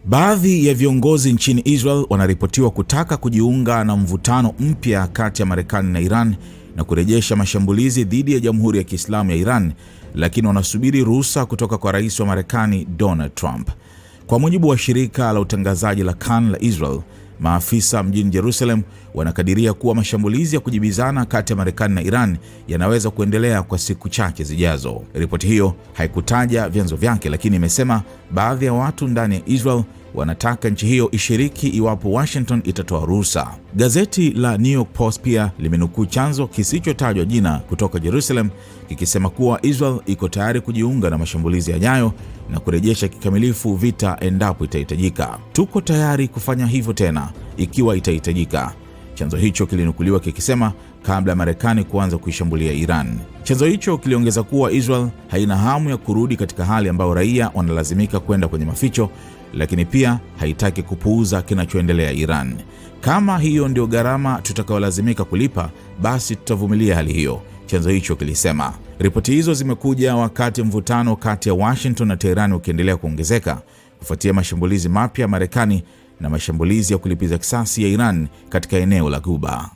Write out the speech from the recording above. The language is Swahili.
Baadhi ya viongozi nchini Israel wanaripotiwa kutaka kujiunga na mvutano mpya kati ya Marekani na Iran na kurejesha mashambulizi dhidi ya Jamhuri ya Kiislamu ya Iran, lakini wanasubiri ruhusa kutoka kwa Rais wa Marekani Donald Trump. Kwa mujibu wa shirika la utangazaji la Kan la Israel, maafisa mjini Jerusalem wanakadiria kuwa mashambulizi ya kujibizana kati ya Marekani na Iran yanaweza kuendelea kwa siku chache zijazo. Ripoti hiyo haikutaja vyanzo vyake, lakini imesema baadhi ya watu ndani ya Israel wanataka nchi hiyo ishiriki iwapo Washington itatoa ruhusa. Gazeti la New York Post pia limenukuu chanzo kisichotajwa jina kutoka Jerusalem kikisema kuwa Israel iko tayari kujiunga na mashambulizi yajayo na kurejesha kikamilifu vita endapo itahitajika. Tuko tayari kufanya hivyo tena ikiwa itahitajika, chanzo hicho kilinukuliwa kikisema kabla ya Marekani kuanza kuishambulia Iran. Chanzo hicho kiliongeza kuwa Israel haina hamu ya kurudi katika hali ambayo raia wanalazimika kwenda kwenye maficho, lakini pia haitaki kupuuza kinachoendelea Iran. Kama hiyo ndio gharama tutakayolazimika kulipa, basi tutavumilia hali hiyo, chanzo hicho kilisema. Ripoti hizo zimekuja wakati mvutano kati ya Washington na Tehran ukiendelea kuongezeka kufuatia mashambulizi mapya ya Marekani na mashambulizi ya kulipiza kisasi ya Iran katika eneo la Ghuba.